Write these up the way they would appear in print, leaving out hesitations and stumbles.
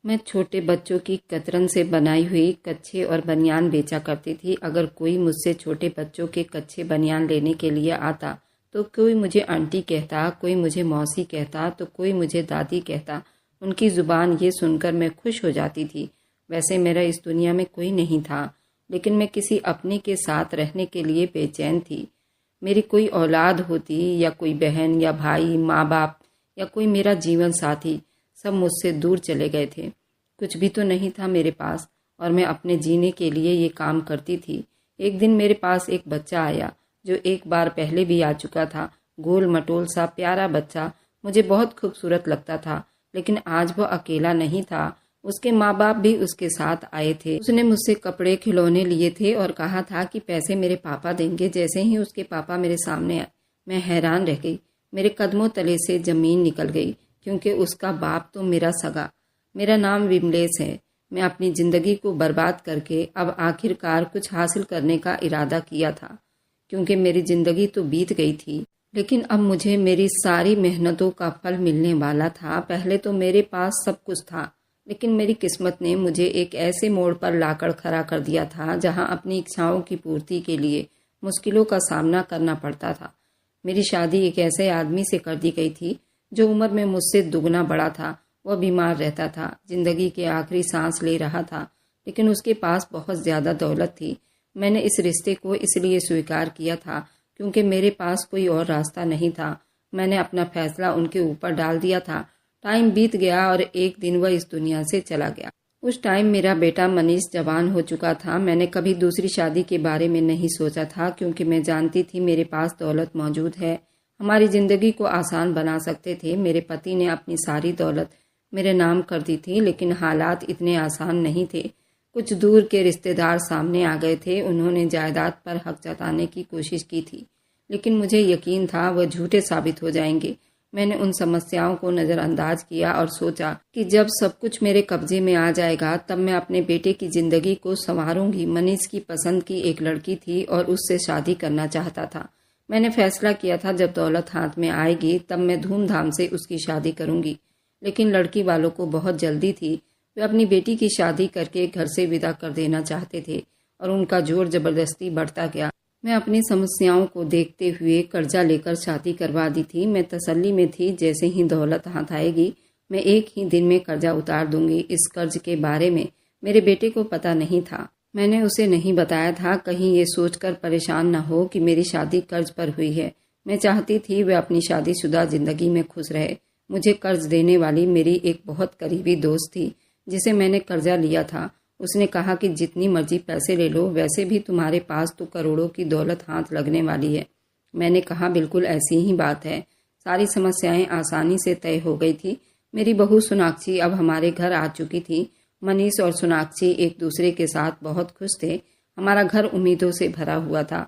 मैं छोटे बच्चों की कतरन से बनाई हुई कच्छे और बनियान बेचा करती थी। अगर कोई मुझसे छोटे बच्चों के कच्छे बनियान लेने के लिए आता तो कोई मुझे आंटी कहता, कोई मुझे मौसी कहता, तो कोई मुझे दादी कहता। उनकी ज़ुबान ये सुनकर मैं खुश हो जाती थी। वैसे मेरा इस दुनिया में कोई नहीं था, लेकिन मैं किसी अपने के साथ रहने के लिए बेचैन थी। मेरी कोई औलाद होती या कोई बहन या भाई, माँ बाप या कोई मेरा जीवन साथी, सब मुझसे दूर चले गए थे। कुछ भी तो नहीं था मेरे पास और मैं अपने जीने के लिए ये काम करती थी। एक दिन मेरे पास एक बच्चा आया जो एक बार पहले भी आ चुका था। गोल मटोल सा प्यारा बच्चा मुझे बहुत खूबसूरत लगता था, लेकिन आज वो अकेला नहीं था। उसके माँ बाप भी उसके साथ आए थे। उसने मुझसे कपड़े खिलौने लिए थे और कहा था कि पैसे मेरे पापा देंगे। जैसे ही उसके पापा मेरे सामने आए, मैं हैरान रह गई। मेरे कदमों तले से ज़मीन निकल गई, क्योंकि उसका बाप तो मेरा सगा। मेरा नाम विमलेश है। मैं अपनी ज़िंदगी को बर्बाद करके अब आखिरकार कुछ हासिल करने का इरादा किया था, क्योंकि मेरी ज़िंदगी तो बीत गई थी, लेकिन अब मुझे मेरी सारी मेहनतों का फल मिलने वाला था। पहले तो मेरे पास सब कुछ था, लेकिन मेरी किस्मत ने मुझे एक ऐसे मोड़ पर लाकर खड़ा कर दिया था जहां अपनी इच्छाओं की पूर्ति के लिए मुश्किलों का सामना करना पड़ता था। मेरी शादी एक ऐसे आदमी से कर दी गई थी जो उम्र में मुझसे दुगना बड़ा था। वह बीमार रहता था, जिंदगी के आखिरी सांस ले रहा था, लेकिन उसके पास बहुत ज़्यादा दौलत थी। मैंने इस रिश्ते को इसलिए स्वीकार किया था क्योंकि मेरे पास कोई और रास्ता नहीं था। मैंने अपना फैसला उनके ऊपर डाल दिया था। टाइम बीत गया और एक दिन वह इस दुनिया से चला गया। उस टाइम मेरा बेटा मनीष जवान हो चुका था। मैंने कभी दूसरी शादी के बारे में नहीं सोचा था, क्योंकि मैं जानती थी मेरे पास दौलत मौजूद है। हमारी ज़िंदगी को आसान बना सकते थे। मेरे पति ने अपनी सारी दौलत मेरे नाम कर दी थी, लेकिन हालात इतने आसान नहीं थे। कुछ दूर के रिश्तेदार सामने आ गए थे। उन्होंने जायदाद पर हक जताने की कोशिश की थी, लेकिन मुझे यकीन था वह झूठे साबित हो जाएंगे। मैंने उन समस्याओं को नज़रअंदाज किया और सोचा कि जब सब कुछ मेरे कब्जे में आ जाएगा तब मैं अपने बेटे की ज़िंदगी को संवारूंगी। मनीष की पसंद की एक लड़की थी और उससे शादी करना चाहता था। मैंने फैसला किया था जब दौलत हाथ में आएगी तब मैं धूमधाम से उसकी शादी करूंगी। लेकिन लड़की वालों को बहुत जल्दी थी। वे अपनी बेटी की शादी करके घर से विदा कर देना चाहते थे और उनका जोर जबरदस्ती बढ़ता गया। मैं अपनी समस्याओं को देखते हुए कर्जा लेकर शादी करवा दी थी। मैं तसल्ली में थी जैसे ही दौलत हाथ आएगी मैं एक ही दिन में कर्जा उतार दूंगी। इस कर्ज के बारे में मेरे बेटे को पता नहीं था। मैंने उसे नहीं बताया था, कहीं ये सोचकर परेशान न हो कि मेरी शादी कर्ज पर हुई है। मैं चाहती थी वह अपनी शादीशुदा जिंदगी में खुश रहे। मुझे कर्ज देने वाली मेरी एक बहुत करीबी दोस्त थी जिसे मैंने कर्जा लिया था। उसने कहा कि जितनी मर्जी पैसे ले लो, वैसे भी तुम्हारे पास तो करोड़ों की दौलत हाथ लगने वाली है। मैंने कहा बिल्कुल ऐसी ही बात है। सारी समस्याएं आसानी से तय हो गई थी। मेरी बहू सोनाक्षी अब हमारे घर आ चुकी थी। मनीष और सोनाक्षी एक दूसरे के साथ बहुत खुश थे। हमारा घर उम्मीदों से भरा हुआ था।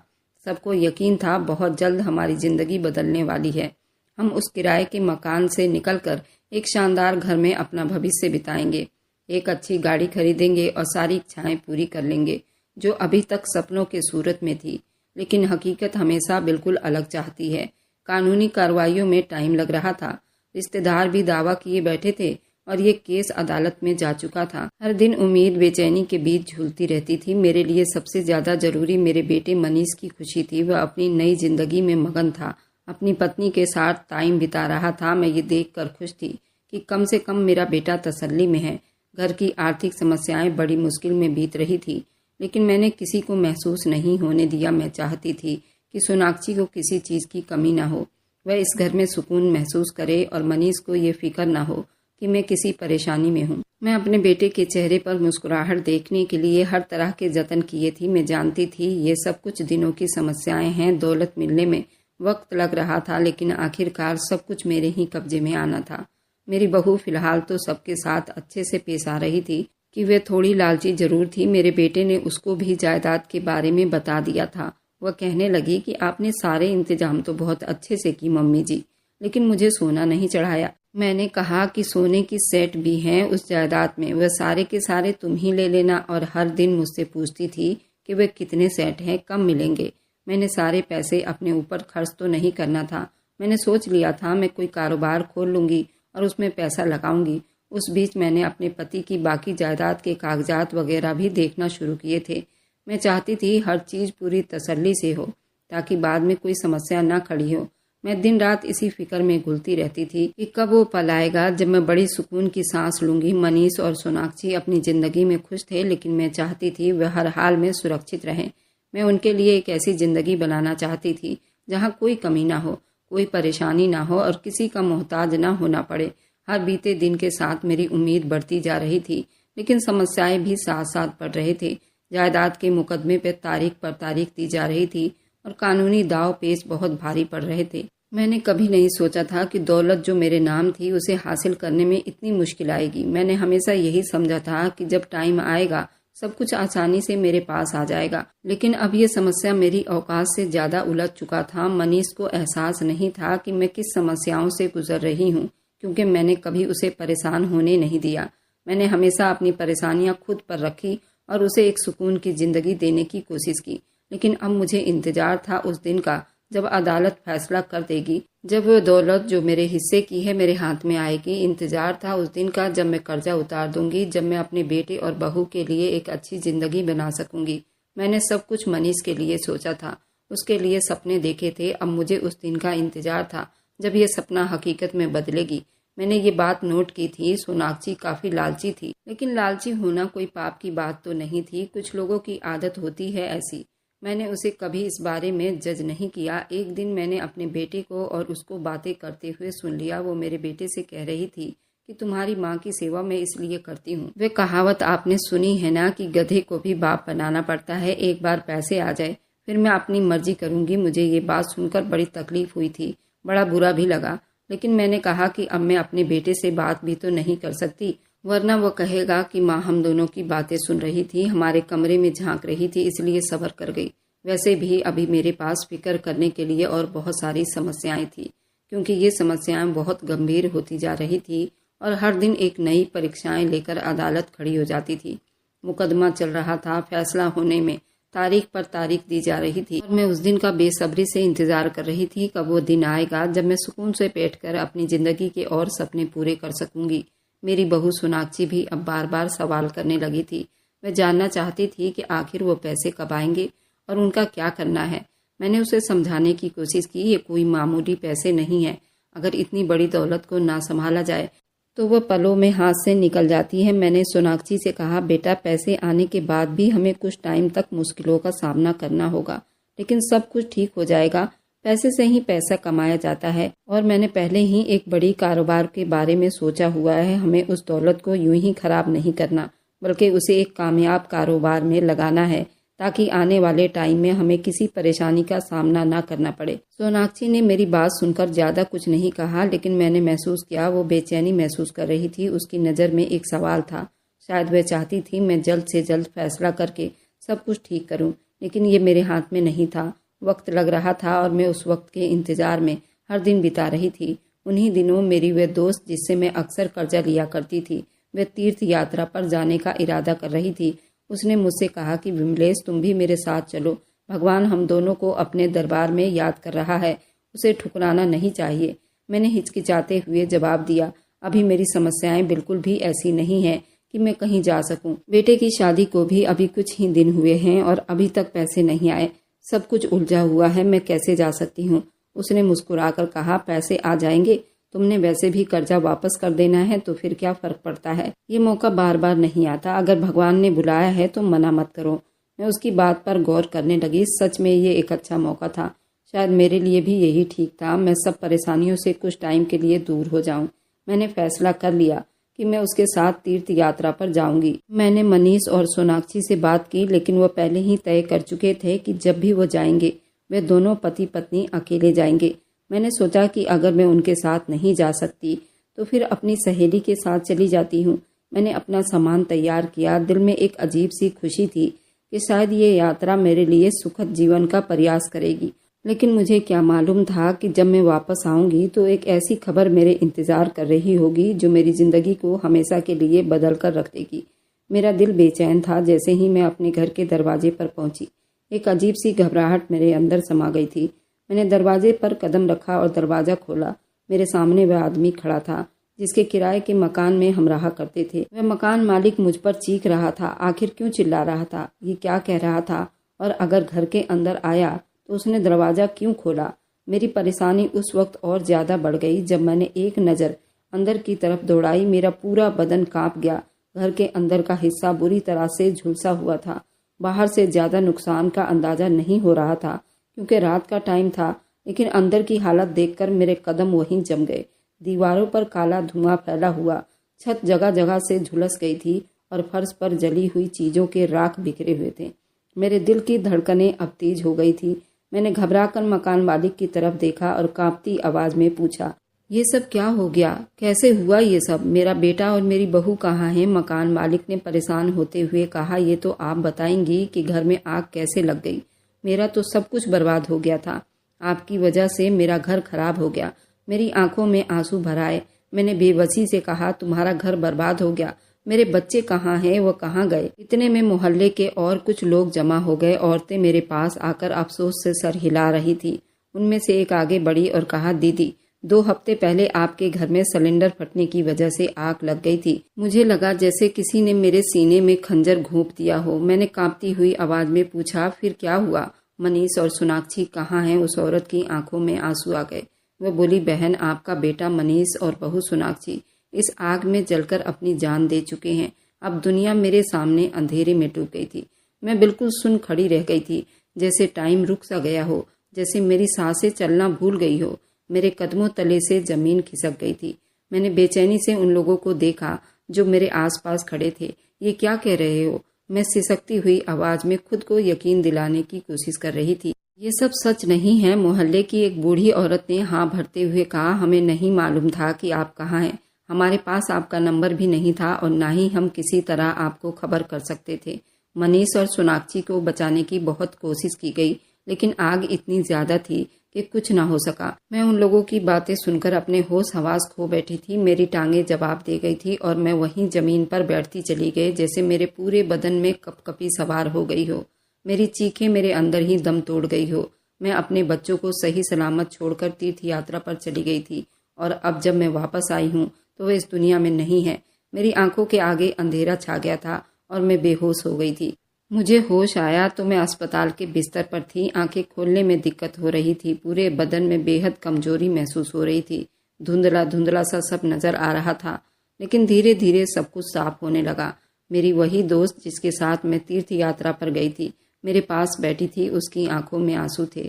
सबको यकीन था बहुत जल्द हमारी जिंदगी बदलने वाली है। हम उस किराए के मकान से निकलकर एक शानदार घर में अपना भविष्य बिताएंगे, एक अच्छी गाड़ी खरीदेंगे और सारी इच्छाएं पूरी कर लेंगे जो अभी तक सपनों के सूरत में थी। लेकिन हकीकत हमेशा बिल्कुल अलग चाहती है। कानूनी कार्रवाइयों में टाइम लग रहा था। रिश्तेदार भी दावा किए बैठे थे और ये केस अदालत में जा चुका था। हर दिन उम्मीद बेचैनी के बीच झूलती रहती थी। मेरे लिए सबसे ज्यादा जरूरी मेरे बेटे मनीष की खुशी थी। वह अपनी नई जिंदगी में मगन था, अपनी पत्नी के साथ टाइम बिता रहा था। मैं ये देखकर खुश थी कि कम से कम मेरा बेटा तसल्ली में है। घर की आर्थिक समस्याएं बड़ी मुश्किल में बीत रही थी, लेकिन मैंने किसी को महसूस नहीं होने दिया। मैं चाहती थी कि सोनाक्षी को किसी चीज़ की कमी ना हो, वह इस घर में सुकून महसूस करे और मनीष को ये फिक्र ना हो कि मैं किसी परेशानी में हूँ। मैं अपने बेटे के चेहरे पर मुस्कुराहट देखने के लिए हर तरह के जतन किए थी। मैं जानती थी ये सब कुछ दिनों की समस्याएं हैं। दौलत मिलने में वक्त लग रहा था, लेकिन आखिरकार सब कुछ मेरे ही कब्जे में आना था। मेरी बहू फिलहाल तो सबके साथ अच्छे से पेश आ रही थी कि वे थोड़ी लालची जरूर थी। मेरे बेटे ने उसको भी जायदाद के बारे में बता दिया था। वह कहने लगी कि आपने सारे इंतजाम तो बहुत अच्छे से की मम्मी जी, लेकिन मुझे सोना नहीं चढ़ाया। मैंने कहा कि सोने की सेट भी हैं उस जायदाद में, वह सारे के सारे तुम ही ले लेना। और हर दिन मुझसे पूछती थी कि वे कितने सेट हैं, कब मिलेंगे। मैंने सारे पैसे अपने ऊपर खर्च तो नहीं करना था। मैंने सोच लिया था मैं कोई कारोबार खोल लूँगी और उसमें पैसा लगाऊंगी उस बीच मैंने अपने पति की बाकी जायदाद के कागजात वगैरह भी देखना शुरू किए थे। मैं चाहती थी हर चीज़ पूरी तसल्ली से हो ताकि बाद में कोई समस्या ना खड़ी हो। मैं दिन रात इसी फिक्र में घुलती रहती थी कि कब वो पल आएगा जब मैं बड़ी सुकून की सांस लूंगी। मनीष और सोनाक्षी अपनी ज़िंदगी में खुश थे, लेकिन मैं चाहती थी वह हर हाल में सुरक्षित रहें। मैं उनके लिए एक ऐसी ज़िंदगी बनाना चाहती थी जहाँ कोई कमी ना हो, कोई परेशानी ना हो और किसी का मोहताज ना होना पड़े। हर बीते दिन के साथ मेरी उम्मीद बढ़ती जा रही थी, लेकिन समस्याएं भी साथ साथ बढ़ रहे थे। जायदाद के मुकदमे पर तारीख दी जा रही थी और कानूनी दाव पेच बहुत भारी पड़ रहे थे। मैंने कभी नहीं सोचा था कि दौलत जो मेरे नाम थी उसे हासिल करने में इतनी मुश्किल आएगी। मैंने हमेशा यही समझा था कि जब टाइम आएगा सब कुछ आसानी से मेरे पास आ जाएगा, लेकिन अब ये समस्या मेरी औकात से ज़्यादा उलझ चुका था। मनीष को एहसास नहीं था कि मैं किस समस्याओं से गुजर रही हूँ, क्योंकि मैंने कभी उसे परेशान होने नहीं दिया। मैंने हमेशा अपनी परेशानियाँ खुद पर रखी और उसे एक सुकून की ज़िंदगी देने की कोशिश की। लेकिन अब मुझे इंतजार था उस दिन का जब अदालत फैसला कर देगी, जब वो दौलत जो मेरे हिस्से की है मेरे हाथ में आएगी। इंतजार था उस दिन का जब मैं कर्जा उतार दूंगी, जब मैं अपने बेटे और बहू के लिए एक अच्छी ज़िंदगी बना सकूंगी। मैंने सब कुछ मनीष के लिए सोचा था, उसके लिए सपने देखे थे। अब मुझे उस दिन का इंतजार था जब ये सपना हकीकत में बदलेगी। मैंने ये बात नोट की थी, सोनाक्षी काफ़ी लालची थी, लेकिन लालची होना कोई पाप की बात तो नहीं थी। कुछ लोगों की आदत होती है ऐसी। मैंने उसे कभी इस बारे में जज नहीं किया। एक दिन मैंने अपने बेटे को और उसको बातें करते हुए सुन लिया। वो मेरे बेटे से कह रही थी कि तुम्हारी माँ की सेवा मैं इसलिए करती हूँ। वे कहावत आपने सुनी है ना कि गधे को भी बाप बनाना पड़ता है। एक बार पैसे आ जाए फिर मैं अपनी मर्जी करूँगी। मुझे ये बात सुनकर बड़ी तकलीफ हुई थी, बड़ा बुरा भी लगा, लेकिन मैंने कहा कि अब मैं अपने बेटे से बात भी तो नहीं कर सकती, वरना वो कहेगा कि माँ हम दोनों की बातें सुन रही थी, हमारे कमरे में झांक रही थी, इसलिए सब्र कर गई। वैसे भी अभी मेरे पास फिक्र करने के लिए और बहुत सारी समस्याएं थी, क्योंकि ये समस्याएं बहुत गंभीर होती जा रही थी और हर दिन एक नई परीक्षाएं लेकर अदालत खड़ी हो जाती थी। मुकदमा चल रहा था, फैसला होने में तारीख पर तारीख दी जा रही थी और मैं उस दिन का बेसब्री से इंतजार कर रही थी। कब वो दिन आएगा जब मैं सुकून से बैठकर अपनी जिंदगी के और सपने पूरे कर सकूंगी। मेरी बहू सोनाक्षी भी अब बार बार सवाल करने लगी थी। मैं जानना चाहती थी कि आखिर वो पैसे कब आएंगे और उनका क्या करना है। मैंने उसे समझाने की कोशिश की, ये कोई मामूली पैसे नहीं है। अगर इतनी बड़ी दौलत को ना संभाला जाए तो वह पलों में हाथ से निकल जाती है। मैंने सोनाक्षी से कहा, बेटा पैसे आने के बाद भी हमें कुछ टाइम तक मुश्किलों का सामना करना होगा, लेकिन सब कुछ ठीक हो जाएगा। पैसे से ही पैसा कमाया जाता है और मैंने पहले ही एक बड़ी कारोबार के बारे में सोचा हुआ है। हमें उस दौलत को यूं ही खराब नहीं करना, बल्कि उसे एक कामयाब कारोबार में लगाना है ताकि आने वाले टाइम में हमें किसी परेशानी का सामना ना करना पड़े। सोनाक्षी ने मेरी बात सुनकर ज्यादा कुछ नहीं कहा, लेकिन मैंने महसूस किया वो बेचैनी महसूस कर रही थी। उसकी नज़र में एक सवाल था। शायद वह चाहती थी मैं जल्द से जल्द फैसला करके सब कुछ ठीक करूं, लेकिन ये मेरे हाथ में नहीं था। वक्त लग रहा था और मैं उस वक्त के इंतजार में हर दिन बिता रही थी। उन्हीं दिनों मेरी वह दोस्त जिससे मैं अक्सर कर्जा लिया करती थी, वह तीर्थ यात्रा पर जाने का इरादा कर रही थी। उसने मुझसे कहा कि विमलेश तुम भी मेरे साथ चलो, भगवान हम दोनों को अपने दरबार में याद कर रहा है, उसे ठुकराना नहीं चाहिए। मैंने हिचकिचाते हुए जवाब दिया, अभी मेरी समस्याएं बिल्कुल भी ऐसी नहीं हैं कि मैं कहीं जा सकूं। बेटे की शादी को भी अभी कुछ ही दिन हुए हैं और अभी तक पैसे नहीं आए। सब कुछ उलझा हुआ है, मैं कैसे जा सकती हूँ। उसने मुस्कुराकर कहा, पैसे आ जाएंगे, तुमने वैसे भी कर्जा वापस कर देना है तो फिर क्या फर्क पड़ता है। ये मौका बार बार नहीं आता, अगर भगवान ने बुलाया है तो मना मत करो। मैं उसकी बात पर गौर करने लगी। सच में ये एक अच्छा मौका था, शायद मेरे लिए भी यही ठीक था। मैं सब परेशानियों से कुछ टाइम के लिए दूर हो जाऊं। मैंने फैसला कर लिया कि मैं उसके साथ तीर्थ यात्रा पर जाऊंगी। मैंने मनीष और सोनाक्षी से बात की, लेकिन वो पहले ही तय कर चुके थे कि जब भी वो जाएंगे वे दोनों पति पत्नी अकेले जाएंगे। मैंने सोचा कि अगर मैं उनके साथ नहीं जा सकती तो फिर अपनी सहेली के साथ चली जाती हूँ। मैंने अपना सामान तैयार किया। दिल में एक अजीब सी खुशी थी कि शायद ये यात्रा मेरे लिए सुखद जीवन का प्रयास करेगी, लेकिन मुझे क्या मालूम था कि जब मैं वापस आऊंगी तो एक ऐसी खबर मेरे इंतजार कर रही होगी जो मेरी जिंदगी को हमेशा के लिए बदल कर रख देगी। मेरा दिल बेचैन था। जैसे ही मैं अपने घर के दरवाजे पर पहुंची, एक अजीब सी घबराहट मेरे अंदर समा गई थी। मैंने दरवाजे पर कदम रखा और दरवाज़ा खोला। मेरे सामने वह आदमी खड़ा था जिसके किराए के मकान में हम रहा करते थे। वह मकान मालिक मुझ पर चीख रहा था। आखिर क्यों चिल्ला रहा था? ये क्या कह रहा था? और अगर घर के अंदर आया तो उसने दरवाज़ा क्यों खोला? मेरी परेशानी उस वक्त और ज़्यादा बढ़ गई जब मैंने एक नज़र अंदर की तरफ दौड़ाई। मेरा पूरा बदन कांप गया। घर के अंदर का हिस्सा बुरी तरह से झुलसा हुआ था। बाहर से ज़्यादा नुकसान का अंदाज़ा नहीं हो रहा था क्योंकि रात का टाइम था, लेकिन अंदर की हालत देखकर मेरे कदम वहीं जम गए। दीवारों पर काला धुआं फैला हुआ, छत जगह जगह से झुलस गई थी और फर्श पर जली हुई चीज़ों के राख बिखरे हुए थे। मेरे दिल की धड़कनें अब तेज हो गई थी। मैंने घबराकर मकान मालिक की तरफ देखा और कांपती आवाज़ में पूछा, ये सब क्या हो गया? कैसे हुआ ये सब? मेरा बेटा और मेरी बहू कहाँ हैं? मकान मालिक ने परेशान होते हुए कहा, ये तो आप बताएंगी कि घर में आग कैसे लग गई। मेरा तो सब कुछ बर्बाद हो गया था। आपकी वजह से मेरा घर खराब हो गया। मेरी आंखों में आंसू भर आए। मैंने बेबसी से कहा, तुम्हारा घर बर्बाद हो गया, मेरे बच्चे कहाँ हैं? वो कहाँ गए? इतने में मोहल्ले के और कुछ लोग जमा हो गए। औरतें मेरे पास आकर अफसोस से सर हिला रही थी। उनमें से एक आगे बढ़ी और कहा, दीदी 2 हफ्ते पहले आपके घर में सिलेंडर फटने की वजह से आग लग गई थी। मुझे लगा जैसे किसी ने मेरे सीने में खंजर घोंप दिया हो। मैंने कांपती हुई आवाज में पूछा, फिर क्या हुआ? मनीष और सोनाक्षी कहाँ हैं? उस औरत की आंखों में आंसू आ गए। वह बोली, बहन, आपका बेटा मनीष और बहू सोनाक्षी इस आग में जलकर अपनी जान दे चुके हैं। अब दुनिया मेरे सामने अंधेरे में डूब गई थी। मैं बिल्कुल सुन खड़ी रह गई थी, जैसे टाइम रुक सा गया हो, जैसे मेरी सांसें चलना भूल गई हो। मेरे कदमों तले से जमीन खिसक गई थी। मैंने बेचैनी से उन लोगों को देखा जो मेरे आसपास खड़े थे। ये क्या कह रहे हो? मैं सिसकती हुई आवाज में खुद को यकीन दिलाने की कोशिश कर रही थी। ये सब सच नहीं है। मोहल्ले की एक बूढ़ी औरत ने हाँ भरते हुए कहा, हमें नहीं मालूम था कि आप कहाँ हैं। हमारे पास आपका नंबर भी नहीं था और ना ही हम किसी तरह आपको खबर कर सकते थे। मनीष और सोनाक्षी को बचाने की बहुत कोशिश की गई, लेकिन आग इतनी ज्यादा थी कि कुछ ना हो सका। मैं उन लोगों की बातें सुनकर अपने होश हवास खो बैठी थी। मेरी टांगें जवाब दे गई थी और मैं वहीं जमीन पर बैठती चली गई, जैसे मेरे पूरे बदन में कपकपी सवार हो गई हो। मेरी चीखें मेरे अंदर ही दम तोड़ गई हो। मैं अपने बच्चों को सही सलामत छोड़कर तीर्थ यात्रा पर चली गई थी और अब जब मैं वापस आई हूँ तो वह इस दुनिया में नहीं है। मेरी आंखों के आगे अंधेरा छा गया था और मैं बेहोश हो गई थी। मुझे होश आया तो मैं अस्पताल के बिस्तर पर थी। आंखें खोलने में दिक्कत हो रही थी। पूरे बदन में बेहद कमजोरी महसूस हो रही थी। धुंधला धुंधला सा सब नजर आ रहा था, लेकिन धीरे धीरे सब कुछ साफ होने लगा। मेरी वही दोस्त जिसके साथ मैं तीर्थ यात्रा पर गई थी मेरे पास बैठी थी। उसकी आंखों में आंसू थे।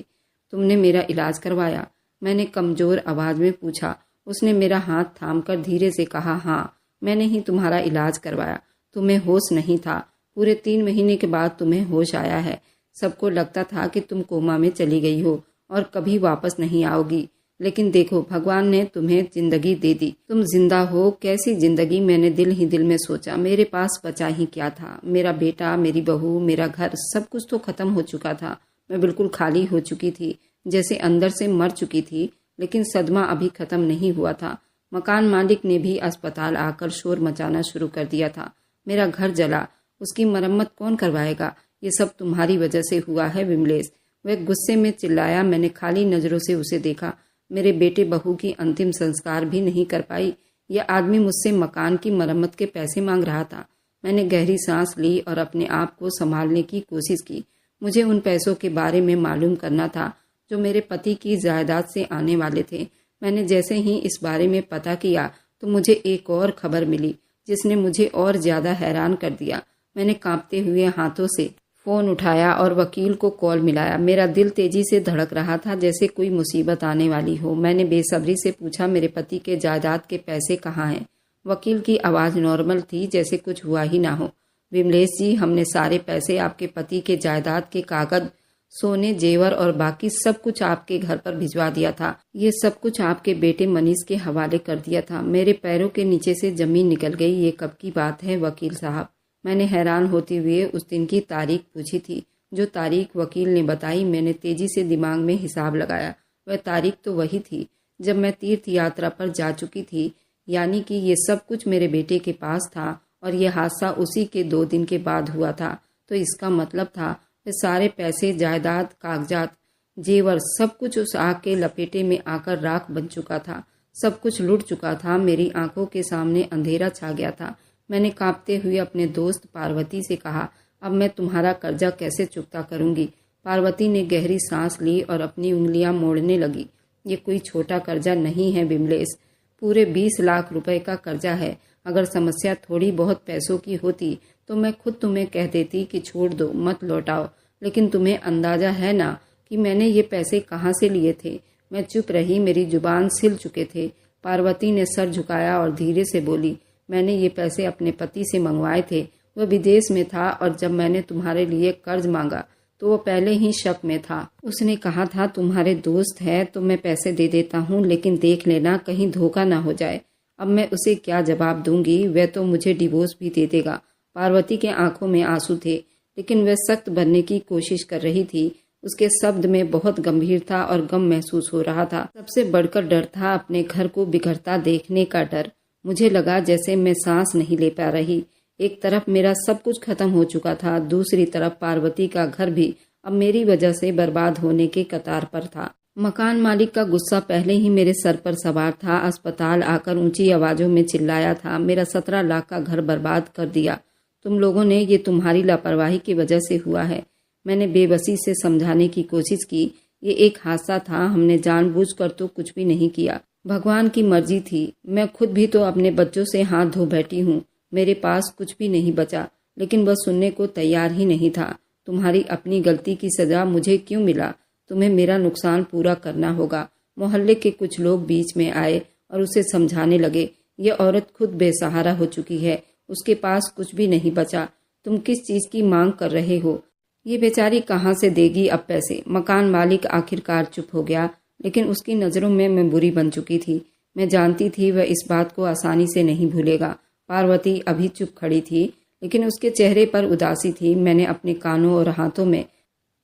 तुमने मेरा इलाज करवाया? मैंने कमजोर आवाज में पूछा। उसने मेरा हाथ थामकर धीरे से कहा, हाँ, मैंने ही तुम्हारा इलाज करवाया। तुम्हें होश नहीं था। पूरे 3 महीने के बाद तुम्हें होश आया है। सबको लगता था कि तुम कोमा में चली गई हो और कभी वापस नहीं आओगी, लेकिन देखो भगवान ने तुम्हें जिंदगी दे दी। तुम जिंदा हो। कैसी जिंदगी? मैंने दिल ही दिल में सोचा। मेरे पास बचा ही क्या था? मेरा बेटा, मेरी बहू, मेरा घर, सब कुछ तो खत्म हो चुका था। मैं बिल्कुल खाली हो चुकी थी, जैसे अंदर से मर चुकी थी। लेकिन सदमा अभी खत्म नहीं हुआ था। मकान मालिक ने भी अस्पताल आकर शोर मचाना शुरू कर दिया था। मेरा घर जला, उसकी मरम्मत कौन करवाएगा? ये सब तुम्हारी वजह से हुआ है विमलेश। वह गुस्से में चिल्लाया। मैंने खाली नजरों से उसे देखा। मेरे बेटे बहू की अंतिम संस्कार भी नहीं कर पाई। यह आदमी मुझसे मकान की मरम्मत के पैसे मांग रहा था। मैंने गहरी सांस ली और अपने आप को संभालने की कोशिश की। मुझे उन पैसों के बारे में मालूम करना था जो मेरे पति की जायदाद से आने वाले थे। मैंने जैसे ही इस बारे में पता किया तो मुझे एक और खबर मिली जिसने मुझे और ज्यादा हैरान कर दिया। मैंने कांपते हुए हाथों से फोन उठाया और वकील को कॉल मिलाया। मेरा दिल तेजी से धड़क रहा था, जैसे कोई मुसीबत आने वाली हो। मैंने बेसब्री से पूछा, मेरे पति के जायदाद के पैसे कहाँ हैं? वकील की आवाज नॉर्मल थी, जैसे कुछ हुआ ही ना हो। विमलेश जी, हमने सारे पैसे आपके पति के जायदाद के कागज, सोने, जेवर और बाकी सब कुछ आपके घर पर भिजवा दिया था। ये सब कुछ आपके बेटे मनीष के हवाले कर दिया था। मेरे पैरों के नीचे से जमीन निकल गई। ये कब की बात है वकील साहब? मैंने हैरान होते हुए उस दिन की तारीख पूछी थी। जो तारीख वकील ने बताई, मैंने तेजी से दिमाग में हिसाब लगाया। वह तारीख तो वही थी जब मैं तीर्थ यात्रा पर जा चुकी थी, यानी कि ये सब कुछ मेरे बेटे के पास था और यह हादसा उसी के 2 दिन के बाद हुआ था। तो इसका मतलब था वे सारे पैसे, जायदाद, कागजात, जेवर, सब कुछ उस आग के लपेटे में आकर राख बन चुका था। सब कुछ लुट चुका था। मेरी आंखों के सामने अंधेरा छा गया था। मैंने कांपते हुए अपने दोस्त पार्वती से कहा, अब मैं तुम्हारा कर्जा कैसे चुकता करूंगी। पार्वती ने गहरी सांस ली और अपनी उंगलियां मोड़ने लगी। ये कोई छोटा कर्जा नहीं है विमलेश, पूरे 20 लाख रुपए का कर्जा है। अगर समस्या थोड़ी बहुत पैसों की होती तो मैं खुद तुम्हें कह देती कि छोड़ दो, मत लौटाओ, लेकिन तुम्हें अंदाजा है ना कि मैंने ये पैसे कहाँ से लिए थे। मैं चुप रही, मेरी जुबान सिल चुके थे। पार्वती ने सर झुकाया और धीरे से बोली, मैंने ये पैसे अपने पति से मंगवाए थे। वह विदेश में था और जब मैंने तुम्हारे लिए कर्ज मांगा तो वो पहले ही शक में था। उसने कहा था तुम्हारे दोस्त है तो मैं पैसे दे देता हूँ, लेकिन देख लेना कहीं धोखा ना हो जाए। अब मैं उसे क्या जवाब दूंगी, वह तो मुझे डिवोर्स भी दे देगा। पार्वती के आंखों में आंसू थे, लेकिन वह सख्त बनने की कोशिश कर रही थी। उसके शब्द में बहुत गंभीरता और गम महसूस हो रहा था। सबसे बढ़कर डर था अपने घर को बिखरता देखने का डर। मुझे लगा जैसे मैं सांस नहीं ले पा रही। एक तरफ मेरा सब कुछ खत्म हो चुका था, दूसरी तरफ पार्वती का घर भी अब मेरी वजह से बर्बाद होने के कतार पर था। मकान मालिक का गुस्सा पहले ही मेरे सर पर सवार था। अस्पताल आकर ऊंची आवाजों में चिल्लाया था, मेरा 17 लाख का घर बर्बाद कर दिया तुम लोगों ने, ये तुम्हारी लापरवाही की वजह से हुआ है। मैंने बेबसी से समझाने की कोशिश की, ये एक हादसा था, हमने जानबूझकर तो कुछ भी नहीं किया, भगवान की मर्जी थी। मैं खुद भी तो अपने बच्चों से हाथ धो बैठी हूँ, मेरे पास कुछ भी नहीं बचा। लेकिन वह सुनने को तैयार ही नहीं था। तुम्हारी अपनी गलती की सजा मुझे क्यों मिला, तुम्हें मेरा नुकसान पूरा करना होगा। मोहल्ले के कुछ लोग बीच में आए और उसे समझाने लगे, ये औरत खुद बेसहारा हो चुकी है, उसके पास कुछ भी नहीं बचा, तुम किस चीज की मांग कर रहे हो, ये बेचारी कहाँ से देगी अब पैसे। मकान मालिक आखिरकार चुप हो गया, लेकिन उसकी नज़रों में मैं बुरी बन चुकी थी। मैं जानती थी वह इस बात को आसानी से नहीं भूलेगा। पार्वती अभी चुप खड़ी थी, लेकिन उसके चेहरे पर उदासी थी। मैंने अपने कानों और हाथों में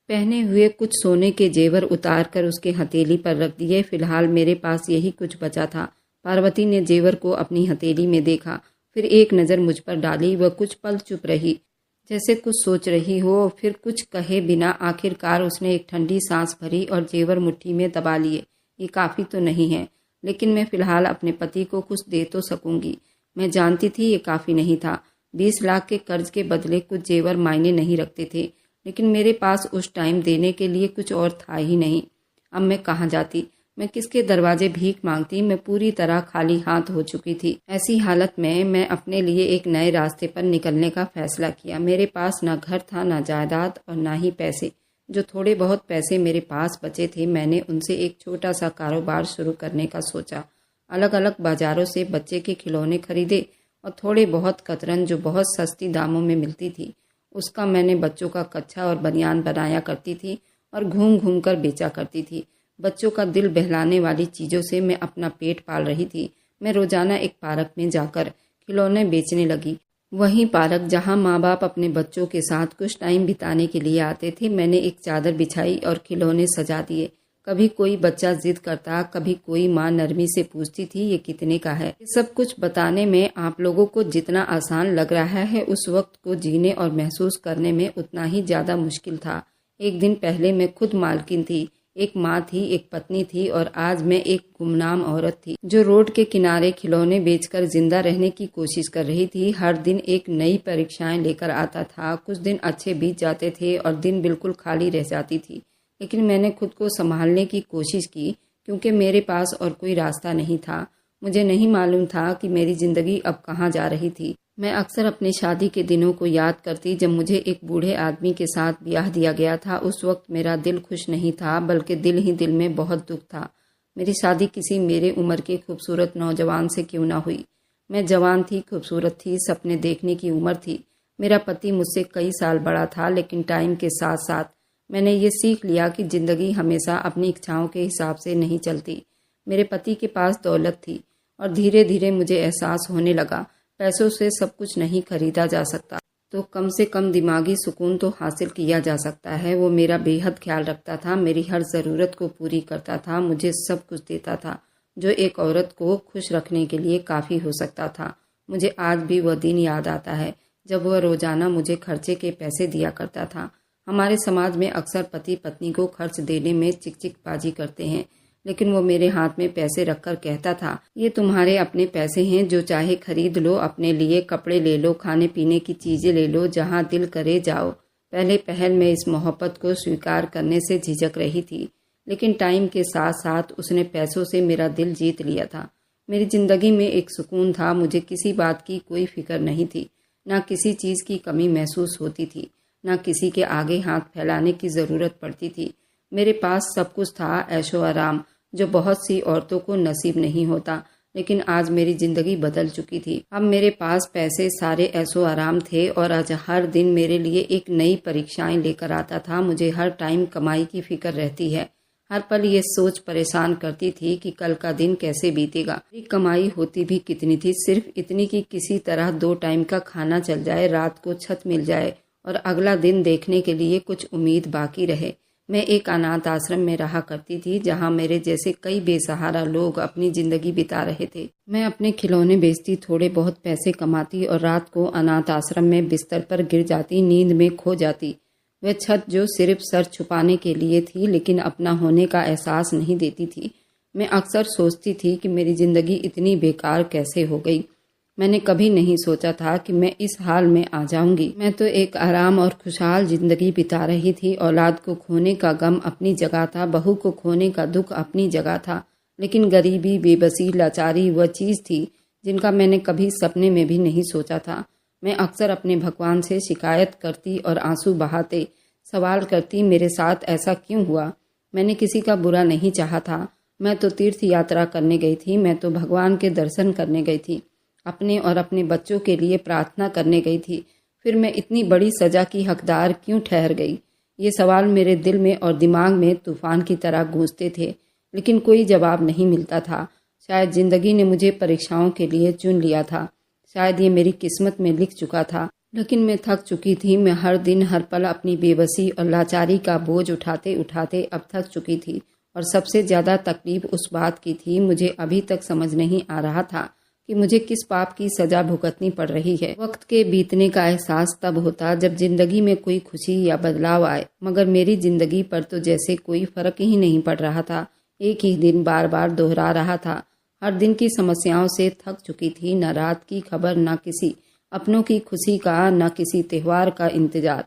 पहने हुए कुछ सोने के जेवर उतार कर उसके हथेली पर रख दिए। फिलहाल मेरे पास यही कुछ बचा था। पार्वती ने जेवर को अपनी हथेली में देखा, फिर एक नज़र मुझ पर डाली। वह कुछ पल चुप रही, जैसे कुछ सोच रही हो, फिर कुछ कहे बिना आखिरकार उसने एक ठंडी सांस भरी और जेवर मुट्ठी में दबा लिए। ये काफ़ी तो नहीं है, लेकिन मैं फिलहाल अपने पति को कुछ दे तो सकूंगी। मैं जानती थी ये काफ़ी नहीं था। 20 लाख के कर्ज के बदले कुछ जेवर मायने नहीं रखते थे, लेकिन मेरे पास उस टाइम देने के लिए कुछ और था ही नहीं। अब मैं कहाँ जाती, मैं किसके दरवाजे भीख मांगती। मैं पूरी तरह खाली हाथ हो चुकी थी। ऐसी हालत में मैं अपने लिए एक नए रास्ते पर निकलने का फैसला किया। मेरे पास ना घर था, ना जायदाद और ना ही पैसे। जो थोड़े बहुत पैसे मेरे पास बचे थे, मैंने उनसे एक छोटा सा कारोबार शुरू करने का सोचा। अलग अलग बाजारों से बच्चे के खिलौने खरीदे और थोड़े बहुत कतरन जो बहुत सस्ती दामों में मिलती थी, उसका मैंने बच्चों का कच्छा और बनियान बनाया करती थी और घूम घूम कर बेचा करती थी। बच्चों का दिल बहलाने वाली चीज़ों से मैं अपना पेट पाल रही थी। मैं रोजाना एक पार्क में जाकर खिलौने बेचने लगी। वही पार्क जहां माँ बाप अपने बच्चों के साथ कुछ टाइम बिताने के लिए आते थे। मैंने एक चादर बिछाई और खिलौने सजा दिए। कभी कोई बच्चा जिद करता, कभी कोई माँ नरमी से पूछती थी ये कितने का है। ये सब कुछ बताने में आप लोगों को जितना आसान लग रहा है, उस वक्त को जीने और महसूस करने में उतना ही ज्यादा मुश्किल था। एक दिन पहले मैं खुद मालकिन थी, एक माँ थी, एक पत्नी थी और आज मैं एक गुमनाम औरत थी जो रोड के किनारे खिलौने बेचकर जिंदा रहने की कोशिश कर रही थी। हर दिन एक नई परीक्षाएं लेकर आता था। कुछ दिन अच्छे बीत जाते थे और दिन बिल्कुल खाली रह जाती थी, लेकिन मैंने खुद को संभालने की कोशिश की क्योंकि मेरे पास और कोई रास्ता नहीं था। मुझे नहीं मालूम था कि मेरी जिंदगी अब कहाँ जा रही थी। मैं अक्सर अपनी शादी के दिनों को याद करती जब मुझे एक बूढ़े आदमी के साथ ब्याह दिया गया था। उस वक्त मेरा दिल खुश नहीं था, बल्कि दिल ही दिल में बहुत दुख था। मेरी शादी किसी मेरे उम्र के खूबसूरत नौजवान से क्यों ना हुई। मैं जवान थी, खूबसूरत थी, सपने देखने की उम्र थी। मेरा पति मुझसे कई साल बड़ा था, लेकिन टाइम के साथ साथ मैंने ये सीख लिया कि जिंदगी हमेशा अपनी इच्छाओं के हिसाब से नहीं चलती। मेरे पति के पास दौलत थी और धीरे धीरे मुझे एहसास होने लगा पैसों से सब कुछ नहीं खरीदा जा सकता, तो कम से कम दिमागी सुकून तो हासिल किया जा सकता है। वो मेरा बेहद ख्याल रखता था, मेरी हर ज़रूरत को पूरी करता था, मुझे सब कुछ देता था जो एक औरत को खुश रखने के लिए काफ़ी हो सकता था। मुझे आज भी वह दिन याद आता है जब वह रोज़ाना मुझे खर्चे के पैसे दिया करता था। हमारे समाज में अक्सर पति पत्नी को खर्च देने में चिकचिकबाजी करते हैं, लेकिन वो मेरे हाथ में पैसे रखकर कहता था, ये तुम्हारे अपने पैसे हैं, जो चाहे खरीद लो, अपने लिए कपड़े ले लो, खाने पीने की चीजें ले लो, जहाँ दिल करे जाओ। पहले पहल में इस मोहब्बत को स्वीकार करने से झिझक रही थी, लेकिन टाइम के साथ साथ उसने पैसों से मेरा दिल जीत लिया था। मेरी जिंदगी में एक सुकून था, मुझे किसी बात की कोई फिक्र नहीं थी, ना किसी चीज़ की कमी महसूस होती थी, ना किसी के आगे हाथ फैलाने की ज़रूरत पड़ती थी। मेरे पास सब कुछ था, ऐशो आराम, जो बहुत सी औरतों को नसीब नहीं होता। लेकिन आज मेरी ज़िंदगी बदल चुकी थी। अब मेरे पास पैसे, सारे ऐशो आराम थे और आज हर दिन मेरे लिए एक नई परीक्षाएं लेकर आता था। मुझे हर टाइम कमाई की फिक्र रहती है। हर पल ये सोच परेशान करती थी कि कल का दिन कैसे बीतेगा। मेरी कमाई होती भी कितनी थी, सिर्फ इतनी कि किसी तरह 2 टाइम का खाना चल जाए, रात को छत मिल जाए और अगला दिन देखने के लिए कुछ उम्मीद बाकी रहे। मैं एक अनाथ आश्रम में रहा करती थी, जहाँ मेरे जैसे कई बेसहारा लोग अपनी जिंदगी बिता रहे थे। मैं अपने खिलौने बेचती, थोड़े बहुत पैसे कमाती और रात को अनाथ आश्रम में बिस्तर पर गिर जाती, नींद में खो जाती। वह छत जो सिर्फ सर छुपाने के लिए थी, लेकिन अपना होने का एहसास नहीं देती थी। मैं अक्सर सोचती थी कि मेरी जिंदगी इतनी बेकार कैसे हो गई। मैंने कभी नहीं सोचा था कि मैं इस हाल में आ जाऊंगी। मैं तो एक आराम और खुशहाल जिंदगी बिता रही थी। औलाद को खोने का गम अपनी जगह था, बहू को खोने का दुख अपनी जगह था, लेकिन गरीबी, बेबसी, लाचारी वह चीज़ थी जिनका मैंने कभी सपने में भी नहीं सोचा था। मैं अक्सर अपने भगवान से शिकायत करती और आंसू बहाते सवाल करती, मेरे साथ ऐसा क्यों हुआ? मैंने किसी का बुरा नहीं चाहा था। मैं तो तीर्थ यात्रा करने गई थी, मैं तो भगवान के दर्शन करने गई थी, अपने और अपने बच्चों के लिए प्रार्थना करने गई थी। फिर मैं इतनी बड़ी सज़ा की हकदार क्यों ठहर गई? ये सवाल मेरे दिल में और दिमाग में तूफान की तरह गूंजते थे, लेकिन कोई जवाब नहीं मिलता था। शायद ज़िंदगी ने मुझे परीक्षाओं के लिए चुन लिया था, शायद ये मेरी किस्मत में लिख चुका था। लेकिन मैं थक चुकी थी। मैं हर दिन हर पल अपनी बेबसी और लाचारी का बोझ उठाते उठाते अब थक चुकी थी। और सबसे ज़्यादा तकलीफ उस बात की थी, मुझे अभी तक समझ नहीं आ रहा था कि मुझे किस पाप की सजा भुगतनी पड़ रही है। वक्त के बीतने का एहसास तब होता जब जिंदगी में कोई खुशी या बदलाव आए, मगर मेरी जिंदगी पर तो जैसे कोई फर्क ही नहीं पड़ रहा था। एक ही दिन बार बार दोहरा रहा था। हर दिन की समस्याओं से थक चुकी थी। न रात की खबर, न किसी अपनों की खुशी का, न किसी त्योहार का इंतजार।